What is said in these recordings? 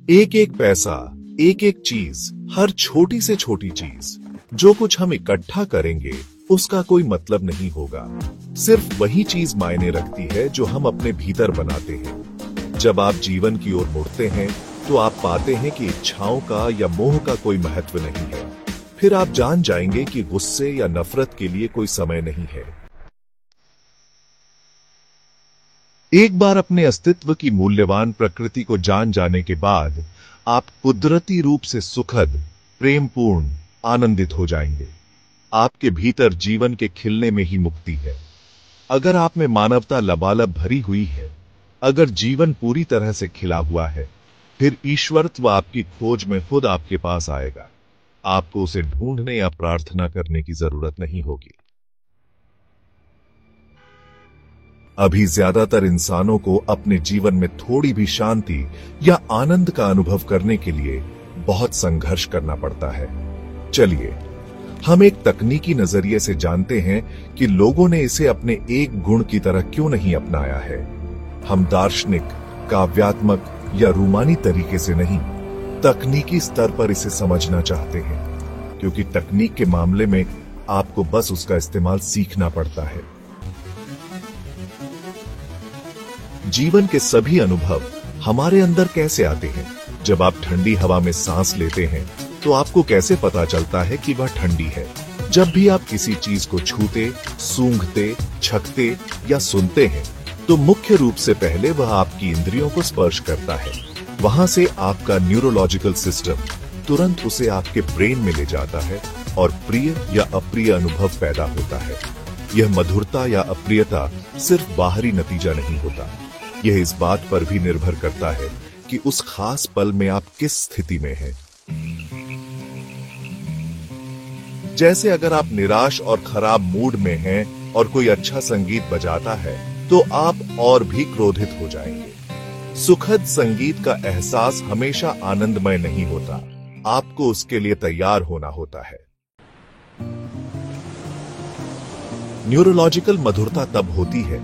एक एक पैसा, एक एक चीज, हर छोटी से छोटी चीज, जो कुछ हम इकट्ठा करेंगे उसका कोई मतलब नहीं होगा। सिर्फ वही चीज मायने रखती है जो हम अपने भीतर बनाते हैं। जब आप जीवन की ओर मुड़ते हैं तो आप पाते हैं कि इच्छाओं का या मोह का कोई महत्व नहीं है। फिर आप जान जाएंगे कि गुस्से या नफरत के लिए कोई समय नहीं है। एक बार अपने अस्तित्व की मूल्यवान प्रकृति को जान जाने के बाद आप कुदरती रूप से सुखद, प्रेमपूर्ण, आनंदित हो जाएंगे। आपके भीतर जीवन के खिलने में ही मुक्ति है। अगर आप में मानवता लबालब भरी हुई है, अगर जीवन पूरी तरह से खिला हुआ है, फिर ईश्वरत्व आपकी खोज में खुद आपके पास आएगा। आपको उसे ढूंढने या प्रार्थना करने की जरूरत नहीं होगी। अभी ज्यादातर इंसानों को अपने जीवन में थोड़ी भी शांति या आनंद का अनुभव करने के लिए बहुत संघर्ष करना पड़ता है। चलिए हम एक तकनीकी नजरिए से जानते हैं कि लोगों ने इसे अपने एक गुण की तरह क्यों नहीं अपनाया है। हम दार्शनिक, काव्यात्मक या रूमानी तरीके से नहीं, तकनीकी स्तर पर इसे समझना चाहते हैं, क्योंकि तकनीक के मामले में आपको बस उसका इस्तेमाल सीखना पड़ता है। जीवन के सभी अनुभव हमारे अंदर कैसे आते हैं? जब आप ठंडी हवा में सांस लेते हैं तो आपको कैसे पता चलता है कि वह ठंडी है? जब भी आप किसी चीज को छूते, सूंघते, छकते या सुनते हैं तो मुख्य रूप से पहले वह आपकी इंद्रियों को स्पर्श करता है। वहां से आपका न्यूरोलॉजिकल सिस्टम तुरंत उसे आपके ब्रेन में ले जाता है और प्रिय या अप्रिय अनुभव पैदा होता है। यह मधुरता या अप्रियता सिर्फ बाहरी नतीजा नहीं होता, यह इस बात पर भी निर्भर करता है कि उस खास पल में आप किस स्थिति में हैं। जैसे अगर आप निराश और खराब मूड में हैं और कोई अच्छा संगीत बजाता है तो आप और भी क्रोधित हो जाएंगे। सुखद संगीत का एहसास हमेशा आनंदमय नहीं होता, आपको उसके लिए तैयार होना होता है। न्यूरोलॉजिकल मधुरता तब होती है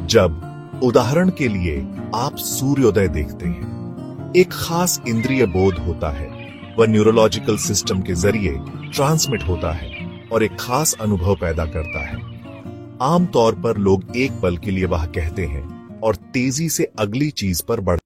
जब, उदाहरण के लिए, आप सूर्योदय देखते हैं। एक खास इंद्रिय बोध होता है, वह न्यूरोलॉजिकल सिस्टम के जरिए ट्रांसमिट होता है और एक खास अनुभव पैदा करता है। आमतौर पर लोग एक पल के लिए वह कहते हैं और तेजी से अगली चीज पर बढ़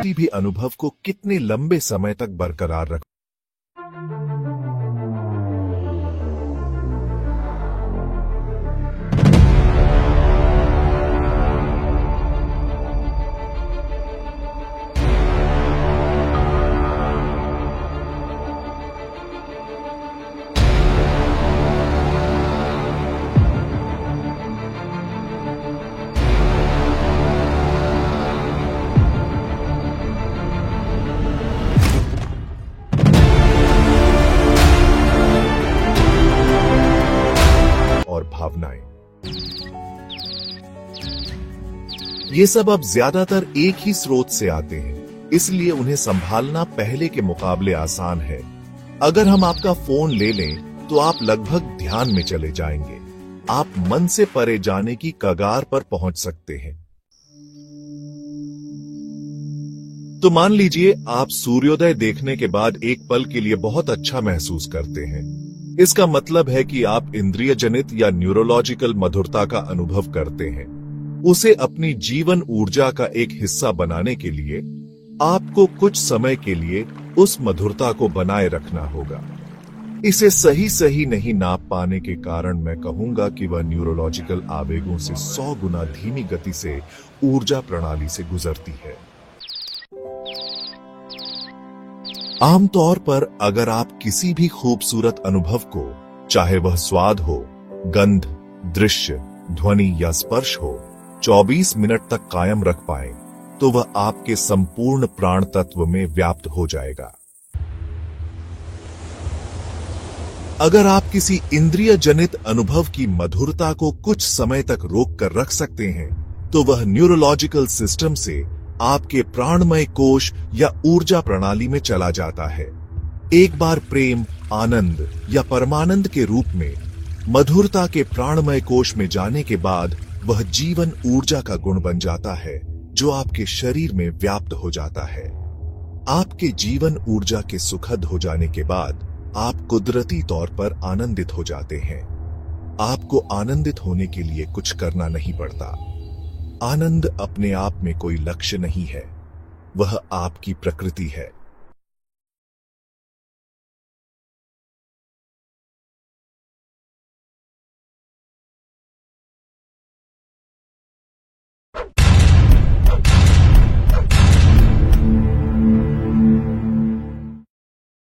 भी अनुभव को कितने लंबे समय तक बरकरार रख। भावनाएं, ये सब अब ज्यादातर एक ही स्रोत से आते हैं, इसलिए उन्हें संभालना पहले के मुकाबले आसान है। अगर हम आपका फोन ले लें तो आप लगभग ध्यान में चले जाएंगे। आप मन से परे जाने की कगार पर पहुंच सकते हैं। तो मान लीजिए आप सूर्योदय देखने के बाद एक पल के लिए बहुत अच्छा महसूस करते हैं। इसका मतलब है कि आप इंद्रिय जनित या न्यूरोलॉजिकल मधुरता का अनुभव करते हैं। उसे अपनी जीवन ऊर्जा का एक हिस्सा बनाने के लिए आपको कुछ समय के लिए उस मधुरता को बनाए रखना होगा। इसे सही नहीं नाप पाने के कारण मैं कहूंगा कि वह न्यूरोलॉजिकल आवेगों से 100 गुना धीमी गति से ऊर्जा प्रणाली से गुजरती है। आमतौर पर अगर आप किसी भी खूबसूरत अनुभव को, चाहे वह स्वाद हो, गंध, दृश्य, ध्वनि या स्पर्श हो, 24 मिनट तक कायम रख पाए तो वह आपके संपूर्ण प्राण तत्व में व्याप्त हो जाएगा। अगर आप किसी इंद्रिय जनित अनुभव की मधुरता को कुछ समय तक रोक कर रख सकते हैं, तो वह न्यूरोलॉजिकल सिस्टम से आपके प्राणमय कोश या ऊर्जा प्रणाली में चला जाता है। एक बार प्रेम, आनंद या परमानंद के रूप में मधुरता के प्राणमय कोश में जाने के बाद वह जीवन ऊर्जा का गुण बन जाता है, जो आपके शरीर में व्याप्त हो जाता है। आपके जीवन ऊर्जा के सुखद हो जाने के बाद आप कुदरती तौर पर आनंदित हो जाते हैं। आपको आनंदित होने के लिए कुछ करना नहीं पड़ता। आनंद अपने आप में कोई लक्ष्य नहीं है, वह आपकी प्रकृति है।